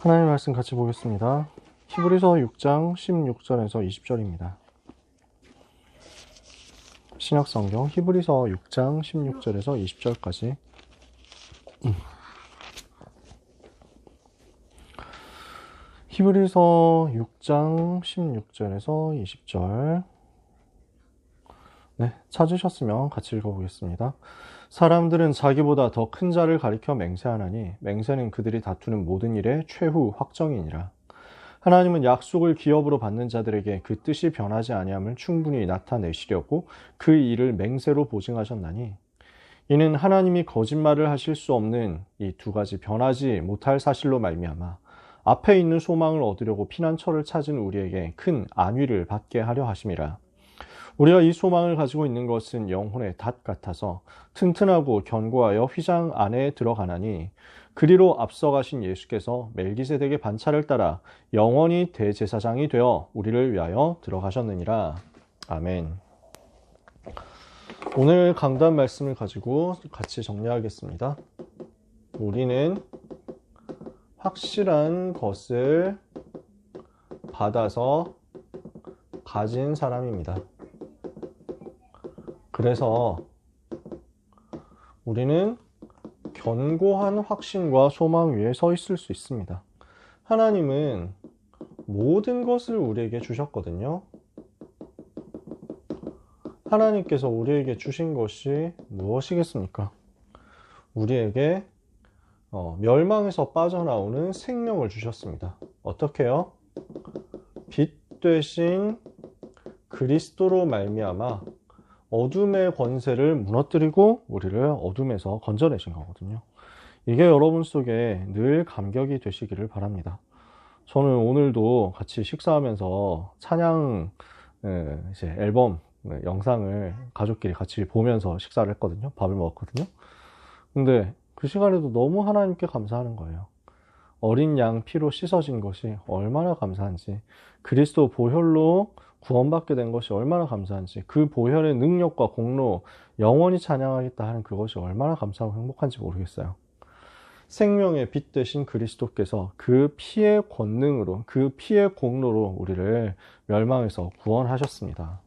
하나님 말씀 같이 보겠습니다. 히브리서 6장 16절에서 20절입니다. 신약성경 히브리서 6장 16절에서 20절까지. 히브리서 6장 16절에서 20절. 네, 찾으셨으면 같이 읽어보겠습니다. 사람들은 자기보다 더 큰 자를 가리켜 맹세하나니 맹세는 그들이 다투는 모든 일의 최후 확정이니라. 하나님은 약속을 기업으로 받는 자들에게 그 뜻이 변하지 아니함을 충분히 나타내시려고 그 일을 맹세로 보증하셨나니, 이는 하나님이 거짓말을 하실 수 없는 이 두 가지 변하지 못할 사실로 말미암아 앞에 있는 소망을 얻으려고 피난처를 찾은 우리에게 큰 안위를 받게 하려 하심이라. 우리가 이 소망을 가지고 있는 것은 영혼의 닷 같아서 튼튼하고 견고하여 휘장 안에 들어가나니, 그리로 앞서가신 예수께서 멜기세덱의 반차를 따라 영원히 대제사장이 되어 우리를 위하여 들어가셨느니라. 아멘. 오늘 강단 말씀을 가지고 같이 정리하겠습니다. 우리는 확실한 것을 받아서 가진 사람입니다. 그래서 우리는 견고한 확신과 소망 위에 서 있을 수 있습니다. 하나님은 모든 것을 우리에게 주셨거든요. 하나님께서 우리에게 주신 것이 무엇이겠습니까? 우리에게 멸망에서 빠져나오는 생명을 주셨습니다. 어떻게요? 빛 되신 그리스도로 말미암아 어둠의 권세를 무너뜨리고 우리를 어둠에서 건져내신 거거든요. 이게 여러분 속에 늘 감격이 되시기를 바랍니다. 저는 오늘도 같이 식사하면서 찬양 이제 앨범 영상을 가족끼리 같이 보면서 식사를 했거든요. 밥을 먹었거든요. 근데 그 시간에도 너무 하나님께 감사하는 거예요. 어린 양 피로 씻어진 것이 얼마나 감사한지, 그리스도 보혈로 구원받게 된 것이 얼마나 감사한지, 그 보혈의 능력과 공로 영원히 찬양하겠다 하는 그것이 얼마나 감사하고 행복한지 모르겠어요. 생명의 빛 되신 그리스도께서 그 피의 권능으로, 그 피의 공로로 우리를 멸망에서 구원하셨습니다.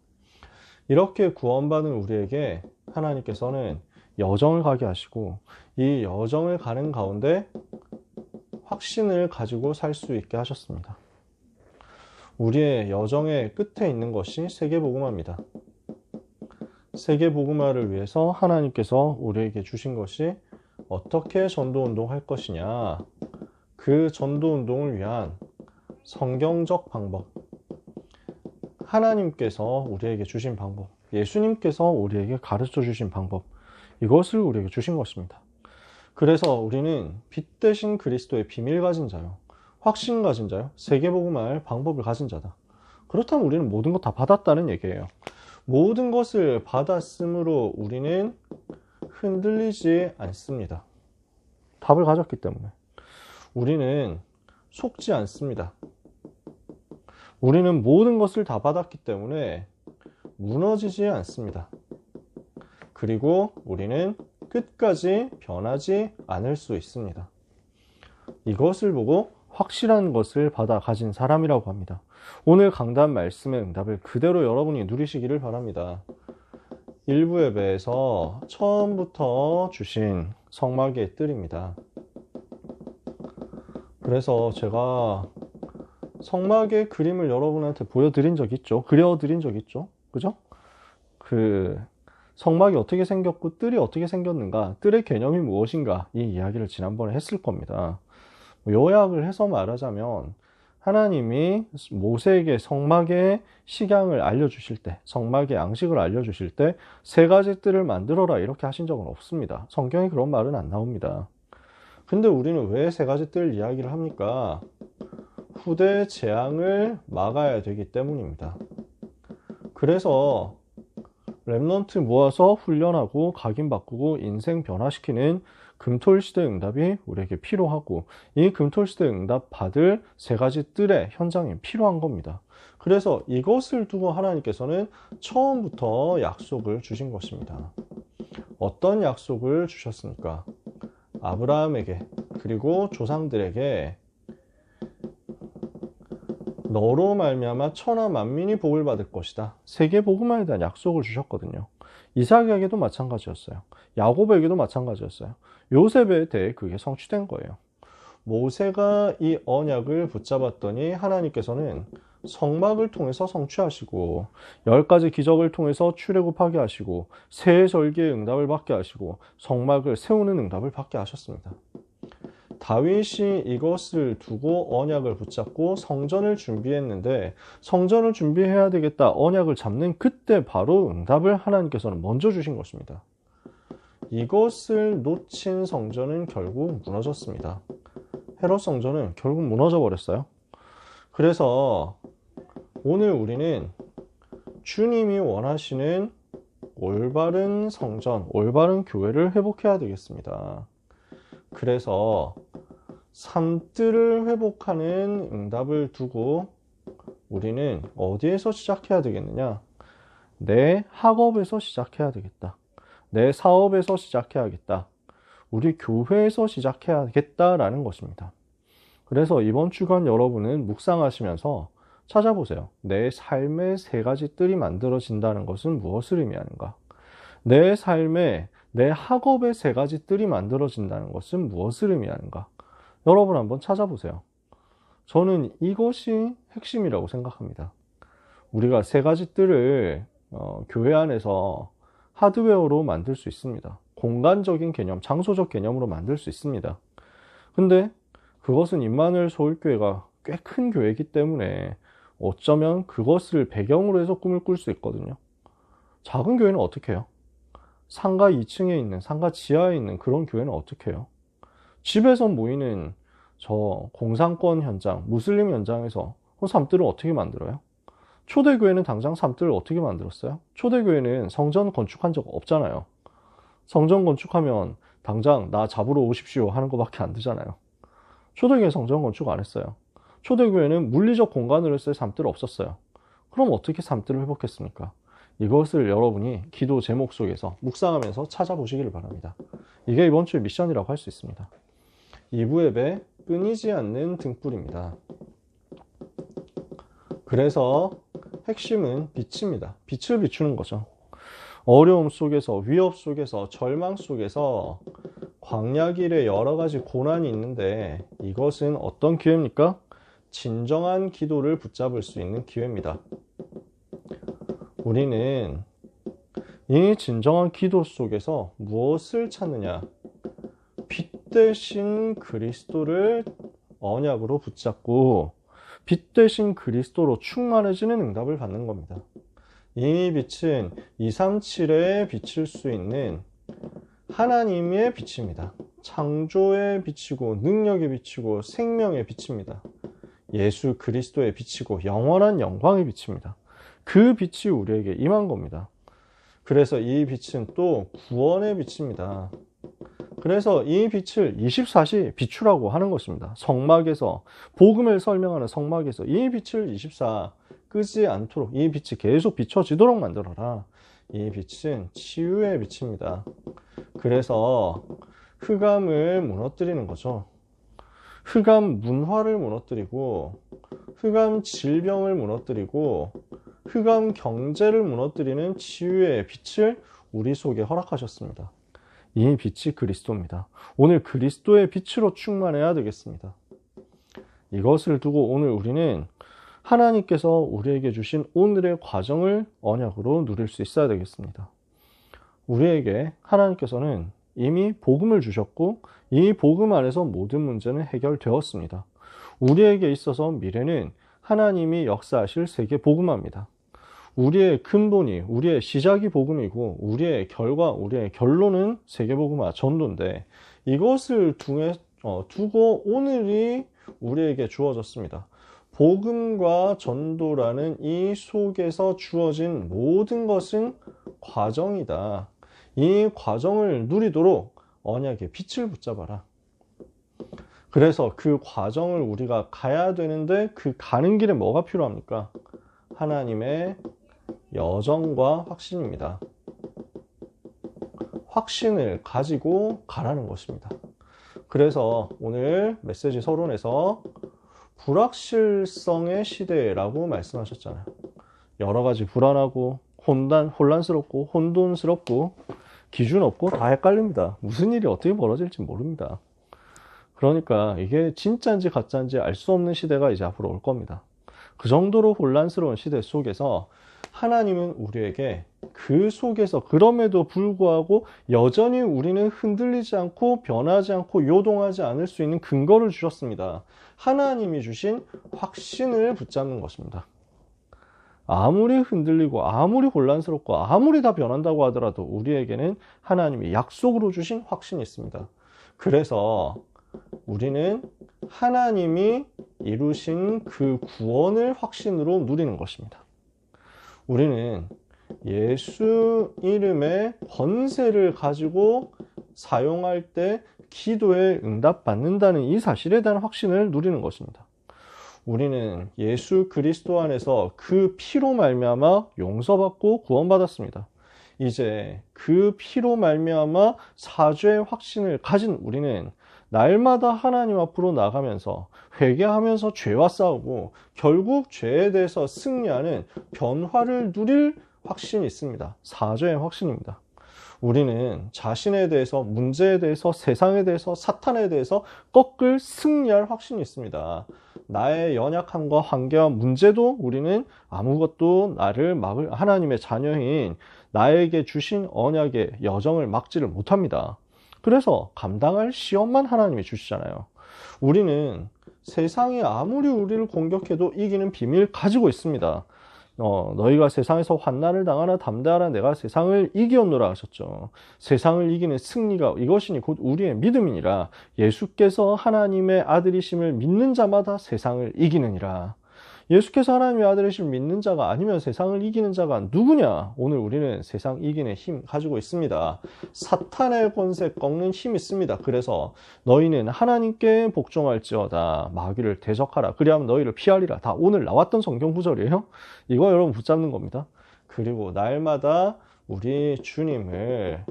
이렇게 구원받은 우리에게 하나님께서는 여정을 가게 하시고, 이 여정을 가는 가운데 확신을 가지고 살 수 있게 하셨습니다. 우리의 여정의 끝에 있는 것이 세계복음화입니다. 세계복음화를 위해서 하나님께서 우리에게 주신 것이 어떻게 전도운동 할 것이냐, 그 전도운동을 위한 성경적 방법, 하나님께서 우리에게 주신 방법, 예수님께서 우리에게 가르쳐 주신 방법, 이것을 우리에게 주신 것입니다. 그래서 우리는 빛 되신 그리스도의 비밀 가진 자요, 확신 가진 자요, 세계복음화할 방법을 가진 자다. 그렇다면 우리는 모든 것 다 받았다는 얘기예요. 모든 것을 받았으므로 우리는 흔들리지 않습니다. 답을 가졌기 때문에. 우리는 속지 않습니다. 우리는 모든 것을 다 받았기 때문에 무너지지 않습니다. 그리고 우리는 끝까지 변하지 않을 수 있습니다. 이것을 보고 확실한 것을 받아 가진 사람이라고 합니다. 오늘 강단 말씀의 응답을 그대로 여러분이 누리시기를 바랍니다. 일부 예배에서 처음부터 주신 성막의 뜰입니다. 그래서 제가 성막의 그림을 여러분한테 보여드린 적 있죠? 그려드린 적 있죠? 그죠? 그 성막이 어떻게 생겼고 뜰이 어떻게 생겼는가, 뜰의 개념이 무엇인가, 이 이야기를 지난번에 했을 겁니다. 요약을 해서 말하자면, 하나님이 모세에게 성막의 식양을 알려주실 때, 성막의 양식을 알려주실 때 세 가지 뜰을 만들어라 이렇게 하신 적은 없습니다. 성경에 그런 말은 안 나옵니다. 근데 우리는 왜 세 가지 뜰 이야기를 합니까? 후대 재앙을 막아야 되기 때문입니다. 그래서 렘넌트 모아서 훈련하고 각인 바꾸고 인생 변화시키는 금토일시대 응답이 우리에게 필요하고, 이 금토일시대 응답 받을 세 가지 뜰의 현장이 필요한 겁니다. 그래서 이것을 두고 하나님께서는 처음부터 약속을 주신 것입니다. 어떤 약속을 주셨습니까? 아브라함에게, 그리고 조상들에게 너로 말미암아 천하 만민이 복을 받을 것이다. 세계 복음화에 대한 약속을 주셨거든요. 이삭에게도 마찬가지였어요. 야곱에게도 마찬가지였어요. 요셉에 대해 그게 성취된 거예요. 모세가 이 언약을 붙잡았더니 하나님께서는 성막을 통해서 성취하시고 10가지 기적을 통해서 출애굽하게 하시고 새 절기의 응답을 받게 하시고 성막을 세우는 응답을 받게 하셨습니다. 다윗이 이것을 두고 언약을 붙잡고 성전을 준비했는데 성전을 준비해야 되겠다 언약을 잡는 그때 바로 응답을 하나님께서는 먼저 주신 것입니다. 이것을 놓친 성전은 결국 무너졌습니다. 헤롯 성전은 결국 무너져 버렸어요. 그래서 오늘 우리는 주님이 원하시는 올바른 성전, 올바른 교회를 회복해야 되겠습니다. 그래서 삶들을 회복하는 응답을 두고 우리는 어디에서 시작해야 되겠느냐? 내 학업에서 시작해야 되겠다. 내 사업에서 시작해야겠다. 우리 교회에서 시작해야겠다라는 것입니다. 그래서 이번 주간 여러분은 묵상하시면서 찾아보세요. 내 삶의 3가지 뜰이 만들어진다는 것은 무엇을 의미하는가? 내 삶에 내 학업의 3가지 뜰이 만들어진다는 것은 무엇을 의미하는가? 여러분 한번 찾아보세요. 저는 이것이 핵심이라고 생각합니다. 우리가 3가지 뜰을 교회 안에서 하드웨어로 만들 수 있습니다. 공간적인 개념, 장소적 개념으로 만들 수 있습니다. 근데 그것은 임마누엘 서울교회가 꽤 큰 교회이기 때문에 어쩌면 그것을 배경으로 해서 꿈을 꿀 수 있거든요. 작은 교회는 어떻게 해요? 상가 2층에 있는, 상가 지하에 있는 그런 교회는 어떻게 해요? 집에서 모이는 저 공산권 현장, 무슬림 현장에서 삶들을 어떻게 만들어요? 초대교회는 당장 삶들을 어떻게 만들었어요? 초대교회는 성전 건축한 적 없잖아요. 성전 건축하면 당장 나 잡으러 오십시오 하는 것밖에 안 되잖아요. 초대교회 성전 건축 안 했어요. 초대교회는 물리적 공간으로서의 삶들 없었어요. 그럼 어떻게 삶들을 회복했습니까? 이것을 여러분이 기도 제목 속에서 묵상하면서 찾아보시기를 바랍니다. 이게 이번 주의 미션이라고 할 수 있습니다. 2부 예배 끊이지 않는 등불입니다. 그래서 핵심은 빛입니다. 빛을 비추는 거죠. 어려움 속에서, 위협 속에서, 절망 속에서 광야길에 여러 가지 고난이 있는데 이것은 어떤 기회입니까? 진정한 기도를 붙잡을 수 있는 기회입니다. 우리는 이 진정한 기도 속에서 무엇을 찾느냐? 빛 대신 그리스도를 언약으로 붙잡고 빛 대신 그리스도로 충만해지는 응답을 받는 겁니다. 이 빛은 237에 비칠 수 있는 하나님의 빛입니다. 창조의 빛이고 능력의 빛이고 생명의 빛입니다. 예수 그리스도의 빛이고 영원한 영광의 빛입니다. 그 빛이 우리에게 임한 겁니다. 그래서 이 빛은 또 구원의 빛입니다. 그래서 이 빛을 24시 비추라고 하는 것입니다. 성막에서, 복음을 설명하는 성막에서 이 빛을 24 끄지 않도록 이 빛이 계속 비춰지도록 만들어라. 이 빛은 치유의 빛입니다. 그래서 흑암을 무너뜨리는 거죠. 흑암 문화를 무너뜨리고 흑암 질병을 무너뜨리고 흑암 경제를 무너뜨리는 치유의 빛을 우리 속에 허락하셨습니다. 이 빛이 그리스도입니다. 오늘 그리스도의 빛으로 충만해야 되겠습니다. 이것을 두고 오늘 우리는 하나님께서 우리에게 주신 오늘의 과정을 언약으로 누릴 수 있어야 되겠습니다. 우리에게 하나님께서는 이미 복음을 주셨고 이 복음 안에서 모든 문제는 해결되었습니다. 우리에게 있어서 미래는 하나님이 역사하실 세계 복음화입니다. 우리의 근본이, 우리의 시작이 복음이고 우리의 결과, 우리의 결론은 세계 복음화 전도인데 이것을 두고 오늘이 우리에게 주어졌습니다. 복음과 전도라는 이 속에서 주어진 모든 것은 과정이다. 이 과정을 누리도록 언약의 빛을 붙잡아라. 그래서 그 과정을 우리가 가야 되는데 그 가는 길에 뭐가 필요합니까? 하나님의 여정과 확신입니다. 확신을 가지고 가라는 것입니다. 그래서 오늘 메시지 서론에서 불확실성의 시대라고 말씀하셨잖아요. 여러 가지 불안하고 혼란스럽고 혼돈스럽고 기준 없고 다 헷갈립니다. 무슨 일이 어떻게 벌어질지 모릅니다. 그러니까 이게 진짜인지 가짜인지 알 수 없는 시대가 이제 앞으로 올 겁니다. 그 정도로 혼란스러운 시대 속에서 하나님은 우리에게 그 속에서 그럼에도 불구하고 여전히 우리는 흔들리지 않고 변하지 않고 요동하지 않을 수 있는 근거를 주셨습니다. 하나님이 주신 확신을 붙잡는 것입니다. 아무리 흔들리고 아무리 혼란스럽고 아무리 다 변한다고 하더라도 우리에게는 하나님이 약속으로 주신 확신이 있습니다. 그래서 우리는 하나님이 이루신 그 구원을 확신으로 누리는 것입니다. 우리는 예수 이름의 권세를 가지고 사용할 때 기도에 응답받는다는 이 사실에 대한 확신을 누리는 것입니다. 우리는 예수 그리스도 안에서 그 피로 말미암아 용서받고 구원받았습니다. 이제 그 피로 말미암아 사죄의 확신을 가진 우리는 날마다 하나님 앞으로 나가면서 회개하면서 죄와 싸우고 결국 죄에 대해서 승리하는 변화를 누릴 확신이 있습니다. 사죄의 확신입니다. 우리는 자신에 대해서, 문제에 대해서, 세상에 대해서, 사탄에 대해서 꺾을 승리할 확신이 있습니다. 나의 연약함과 한계와 문제도 우리는 아무것도 나를 막을, 하나님의 자녀인 나에게 주신 언약의 여정을 막지를 못합니다. 그래서 감당할 시험만 하나님이 주시잖아요. 우리는 세상이 아무리 우리를 공격해도 이기는 비밀 가지고 있습니다. 너희가 세상에서 환난을 당하나 담대하라, 내가 세상을 이기었노라 하셨죠. 세상을 이기는 승리가 이것이니 곧 우리의 믿음이니라. 예수께서 하나님의 아들이심을 믿는 자마다 세상을 이기느니라. 예수께서 하나님의 아들이심을 믿는 자가 아니면 세상을 이기는 자가 누구냐? 오늘 우리는 세상 이기는 힘 가지고 있습니다. 사탄의 권세 꺾는 힘이 있습니다. 그래서 너희는 하나님께 복종할지어다, 마귀를 대적하라, 그리하면 너희를 피하리라. 다 오늘 나왔던 성경 구절이에요. 이거 여러분 붙잡는 겁니다. 그리고 날마다 우리 주님을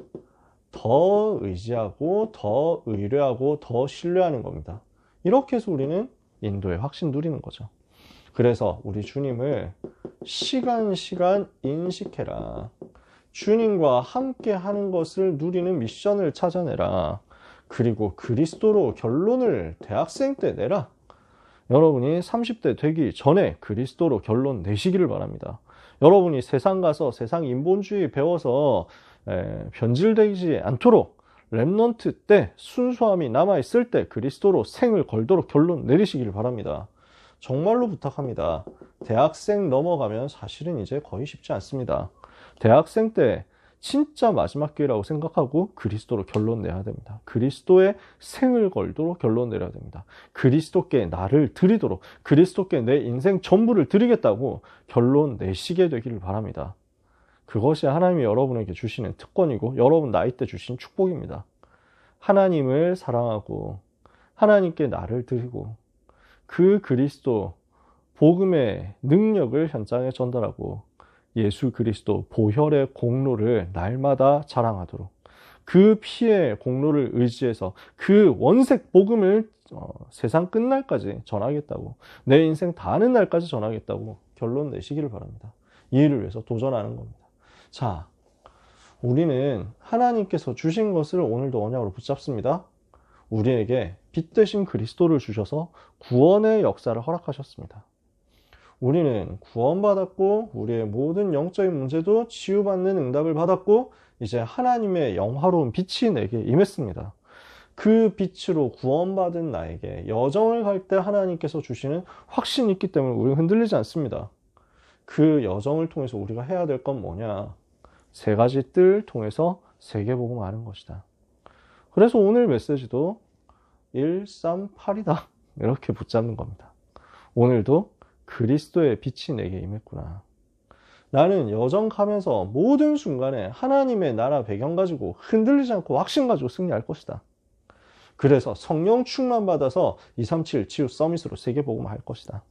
더 의지하고 더 의뢰하고 더 신뢰하는 겁니다. 이렇게 해서 우리는 인도의 확신 누리는 거죠. 그래서 우리 주님을 시간 인식해라. 주님과 함께 하는 것을 누리는 미션을 찾아내라. 그리고 그리스도로 결론을 대학생 때 내라. 여러분이 30대 되기 전에 그리스도로 결론 내시기를 바랍니다. 여러분이 세상 가서 세상 인본주의 배워서 변질되지 않도록 렘넌트 때 순수함이 남아있을 때 그리스도로 생을 걸도록 결론 내리시기를 바랍니다. 정말로 부탁합니다. 대학생 넘어가면 사실은 이제 거의 쉽지 않습니다. 대학생 때 진짜 마지막 기회라고 생각하고 그리스도로 결론 내야 됩니다. 그리스도의 생을 걸도록 결론 내려야 됩니다. 그리스도께 나를 드리도록, 그리스도께 내 인생 전부를 드리겠다고 결론 내시게 되기를 바랍니다. 그것이 하나님이 여러분에게 주시는 특권이고 여러분 나이 때 주신 축복입니다. 하나님을 사랑하고 하나님께 나를 드리고 그 그리스도 복음의 능력을 현장에 전달하고 예수 그리스도 보혈의 공로를 날마다 자랑하도록, 그 피의 공로를 의지해서 그 원색 복음을 세상 끝날까지 전하겠다고, 내 인생 다 하는 날까지 전하겠다고 결론 내시기를 바랍니다. 이 일을 위해서 도전하는 겁니다. 자, 우리는 하나님께서 주신 것을 오늘도 언약으로 붙잡습니다. 우리에게 빛 대신 그리스도를 주셔서 구원의 역사를 허락하셨습니다. 우리는 구원받았고 우리의 모든 영적인 문제도 치유받는 응답을 받았고 이제 하나님의 영화로운 빛이 내게 임했습니다. 그 빛으로 구원받은 나에게 여정을 갈 때 하나님께서 주시는 확신이 있기 때문에 우리는 흔들리지 않습니다. 그 여정을 통해서 우리가 해야 될 건 뭐냐? 3가지 뜰을 통해서 세계복음 하는 것이다. 그래서 오늘 메시지도 138이다. 이렇게 붙잡는 겁니다. 오늘도 그리스도의 빛이 내게 임했구나. 나는 여정 가면서 모든 순간에 하나님의 나라 배경 가지고 흔들리지 않고 확신 가지고 승리할 것이다. 그래서 성령 충만 받아서 237 치유 서밋으로 세계복음 할 것이다.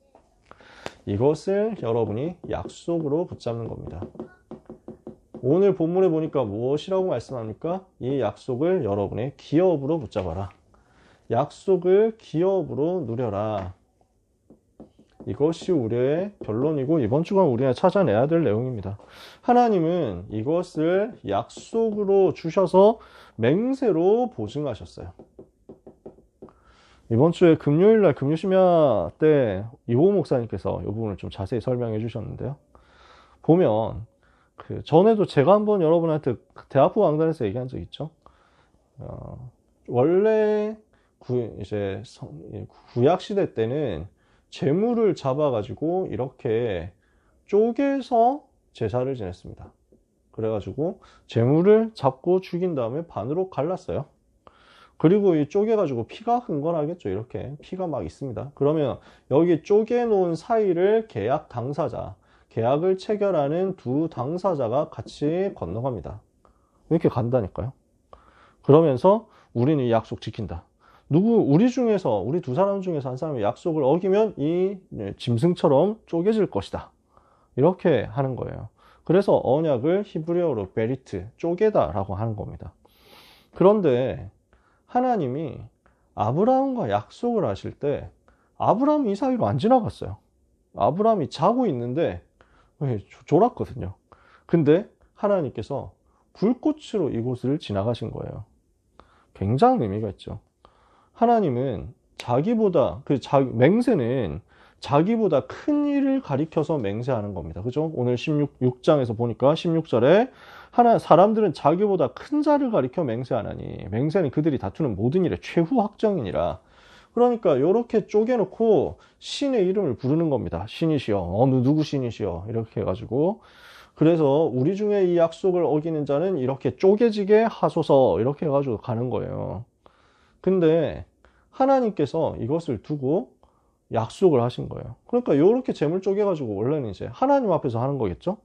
이것을 여러분이 약속으로 붙잡는 겁니다. 오늘 본문에 보니까 무엇이라고 말씀합니까? 이 약속을 여러분의 기업으로 붙잡아라. 약속을 기업으로 누려라. 이것이 우리의 결론이고 이번 주간 우리가 찾아내야 될 내용입니다. 하나님은 이것을 약속으로 주셔서 맹세로 보증하셨어요. 이번 주에 금요일날 금요심야 때 이호 목사님께서 이 부분을 좀 자세히 설명해 주셨는데요. 보면 전에도 제가 한번 여러분한테 대학부 강단에서 얘기한 적 있죠. 원래 이제 구약 시대 때는 제물을 잡아가지고 이렇게 쪼개서 제사를 지냈습니다. 그래가지고 제물을 잡고 죽인 다음에 반으로 갈랐어요. 그리고 이 쪼개가지고 피가 흥건하겠죠. 이렇게 피가 막 있습니다. 그러면 여기 쪼개놓은 사이를 계약 당사자, 계약을 체결하는 두 당사자가 같이 건너갑니다. 이렇게 간다니까요. 그러면서 우리는 이 약속 지킨다. 우리 두 사람 중에서 한 사람이 약속을 어기면 이 짐승처럼 쪼개질 것이다. 이렇게 하는 거예요. 그래서 언약을 히브리어로 베리트, 쪼개다라고 하는 겁니다. 그런데 하나님이 아브라함과 약속을 하실 때 아브라함이 이 사이로 안 지나갔어요. 아브라함이 자고 있는데 졸았거든요. 근데 하나님께서 불꽃으로 이곳을 지나가신 거예요. 굉장한 의미가 있죠. 하나님은 맹세는 자기보다 큰 일을 가리켜서 맹세하는 겁니다. 그죠? 오늘 6장에서 보니까 16절에 사람들은 자기보다 큰 자를 가리켜 맹세하나니 맹세는 그들이 다투는 모든 일의 최후 확정이니라. 그러니까 이렇게 쪼개놓고 신의 이름을 부르는 겁니다. 신이시여, 어느 누구 신이시여, 이렇게 해가지고. 그래서 우리 중에 이 약속을 어기는 자는 이렇게 쪼개지게 하소서, 이렇게 해가지고 가는 거예요. 근데 하나님께서 이것을 두고 약속을 하신 거예요. 그러니까 이렇게 재물 쪼개가지고 원래는 이제 하나님 앞에서 하는 거겠죠?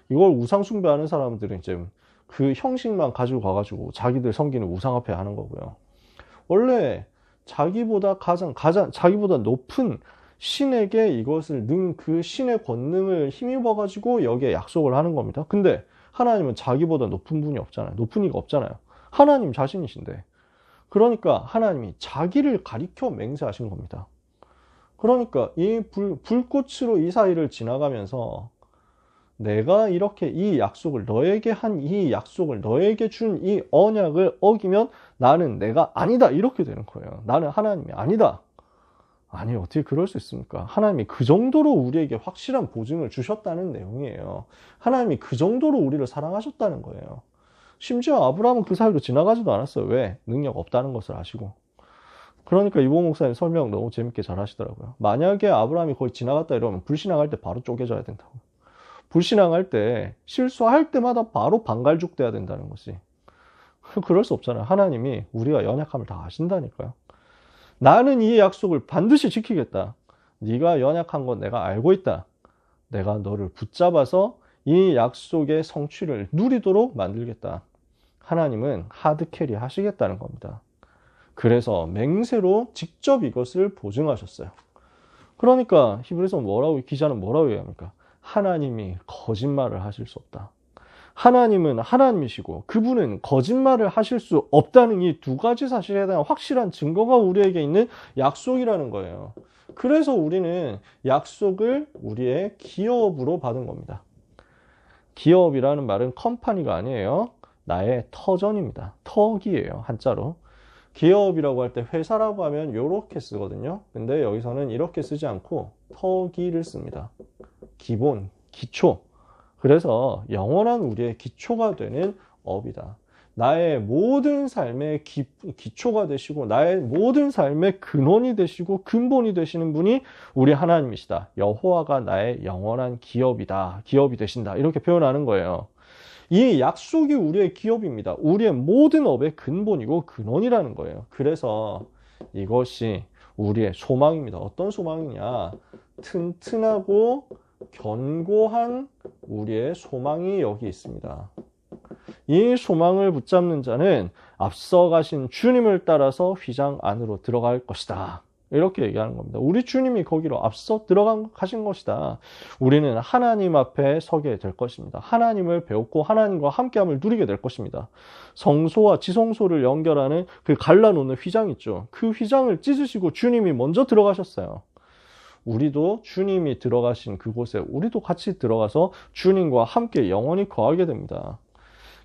이걸 우상 숭배하는 사람들은 이제 그 형식만 가지고 가가지고 자기들 섬기는 우상 앞에 하는 거고요. 원래 자기보다 높은 신에게 이것을 그 신의 권능을 힘입어가지고 여기에 약속을 하는 겁니다. 근데 하나님은 자기보다 높은 분이 없잖아요. 높은 이가 없잖아요. 하나님 자신이신데. 그러니까 하나님이 자기를 가리켜 맹세하신 겁니다. 그러니까 이 불꽃으로 이 사이를 지나가면서 내가 이렇게 이 약속을 너에게 준 이 언약을 어기면 나는 내가 아니다, 이렇게 되는 거예요. 나는 하나님이 아니다. 아니, 어떻게 그럴 수 있습니까? 하나님이 그 정도로 우리에게 확실한 보증을 주셨다는 내용이에요. 하나님이 그 정도로 우리를 사랑하셨다는 거예요. 심지어 아브라함은 그 사이로 지나가지도 않았어요. 왜? 능력 없다는 것을 아시고. 그러니까 이보 목사님 설명 너무 재밌게 잘 하시더라고요. 만약에 아브라함이 거의 지나갔다 이러면 불신앙할 때 바로 쪼개져야 된다고. 불신앙할 때 실수할 때마다 바로 반갈죽 돼야 된다는 것이. 그럴 수 없잖아요. 하나님이 우리가 연약함을 다 아신다니까요. 나는 이 약속을 반드시 지키겠다. 네가 연약한 건 내가 알고 있다. 내가 너를 붙잡아서 이 약속의 성취를 누리도록 만들겠다. 하나님은 하드캐리 하시겠다는 겁니다. 그래서 맹세로 직접 이것을 보증하셨어요. 그러니까 히브리서 기자는 뭐라고 얘기합니까? 하나님이 거짓말을 하실 수 없다. 하나님은 하나님이시고 그분은 거짓말을 하실 수 없다는 이 두 가지 사실에 대한 확실한 증거가 우리에게 있는 약속이라는 거예요. 그래서 우리는 약속을 우리의 기업으로 받은 겁니다. 기업이라는 말은 컴퍼니가 아니에요. 나의 터전입니다. 턱이에요. 한자로. 기업이라고 할 때 회사라고 하면 이렇게 쓰거든요. 근데 여기서는 이렇게 쓰지 않고 턱이를 씁니다. 기본, 기초. 그래서 영원한 우리의 기초가 되는 업이다. 나의 모든 삶의 기초가 되시고 나의 모든 삶의 근원이 되시고 근본이 되시는 분이 우리 하나님이시다. 여호와가 나의 영원한 기업이다. 기업이 되신다. 이렇게 표현하는 거예요. 이 약속이 우리의 기업입니다. 우리의 모든 업의 근본이고 근원이라는 거예요. 그래서 이것이 우리의 소망입니다. 어떤 소망이냐? 튼튼하고 견고한 우리의 소망이 여기 있습니다. 이 소망을 붙잡는 자는 앞서가신 주님을 따라서 휘장 안으로 들어갈 것이다. 이렇게 얘기하는 겁니다. 우리 주님이 거기로 앞서 가신 것이다. 우리는 하나님 앞에 서게 될 것입니다. 하나님을 배웠고 하나님과 함께함을 누리게 될 것입니다. 성소와 지성소를 연결하는 그 갈라놓는 휘장 있죠. 그 휘장을 찢으시고 주님이 먼저 들어가셨어요. 우리도 주님이 들어가신 그곳에 우리도 같이 들어가서 주님과 함께 영원히 거하게 됩니다.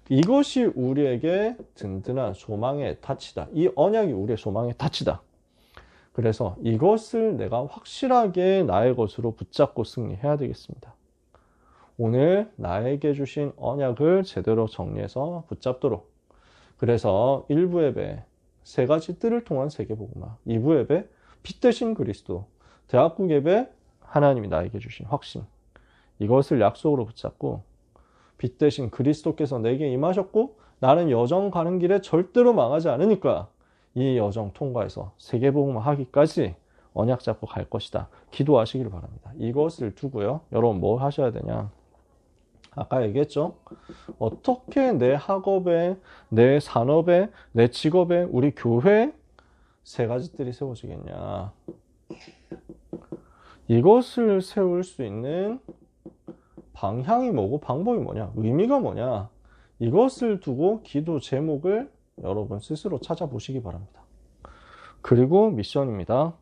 이것이 우리에게 든든한 소망의 닻이다. 이 언약이 우리의 소망의 닻이다. 그래서 이것을 내가 확실하게 나의 것으로 붙잡고 승리해야 되겠습니다. 오늘 나에게 주신 언약을 제대로 정리해서 붙잡도록. 그래서 1부 예배 세 가지 뜰을 통한 세계복음화, 2부 예배 빛 대신 그리스도, 대학국 예배 하나님이 나에게 주신 확신, 이것을 약속으로 붙잡고 빛 대신 그리스도께서 내게 임하셨고 나는 여정 가는 길에 절대로 망하지 않으니까 이 여정 통과해서 세계복음화 하기까지 언약 잡고 갈 것이다. 기도하시기를 바랍니다. 이것을 두고요. 여러분 뭐 하셔야 되냐? 아까 얘기했죠? 어떻게 내 학업에, 내 산업에, 내 직업에, 우리 교회에 세 가지 뜰이 세워지겠냐? 이것을 세울 수 있는 방향이 뭐고 방법이 뭐냐? 의미가 뭐냐? 이것을 두고 기도 제목을 여러분 스스로 찾아보시기 바랍니다. 그리고 미션입니다.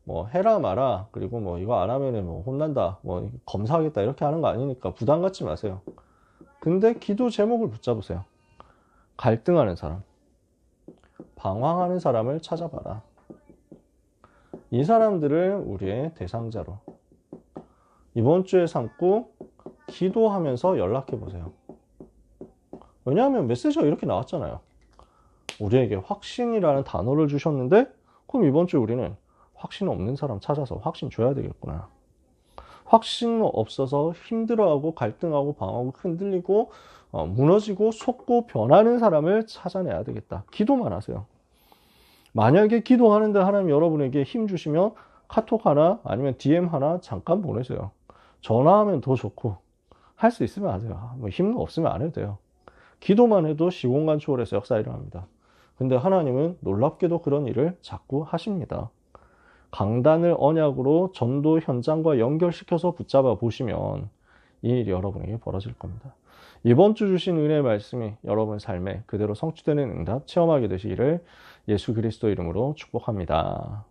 뭐 해라 마라, 그리고 뭐 이거 안 하면은 뭐 혼난다, 뭐 검사하겠다 이렇게 하는 거 아니니까 부담 갖지 마세요. 근데 기도 제목을 붙잡으세요. 갈등하는 사람, 방황하는 사람을 찾아봐라. 이 사람들을 우리의 대상자로 이번 주에 삼고 기도하면서 연락해 보세요. 왜냐하면 메시지가 이렇게 나왔잖아요. 우리에게 확신이라는 단어를 주셨는데 그럼 이번 주에 우리는 확신 없는 사람 찾아서 확신 줘야 되겠구나. 확신 없어서 힘들어하고 갈등하고 방황하고 흔들리고 무너지고 속고 변하는 사람을 찾아내야 되겠다. 기도만 하세요. 만약에 기도하는데 하나님 여러분에게 힘 주시면 카톡 하나 아니면 DM 하나 잠깐 보내세요. 전화하면 더 좋고 할 수 있으면 하세요. 뭐 힘 없으면 안 해도 돼요. 기도만 해도 시공간 초월해서 역사 일어납니다. 근데 하나님은 놀랍게도 그런 일을 자꾸 하십니다. 강단을 언약으로 전도 현장과 연결시켜서 붙잡아 보시면 이 일이 여러분에게 벌어질 겁니다. 이번 주 주신 은혜의 말씀이 여러분 삶에 그대로 성취되는 응답 체험하게 되시기를 예수 그리스도 이름으로 축복합니다.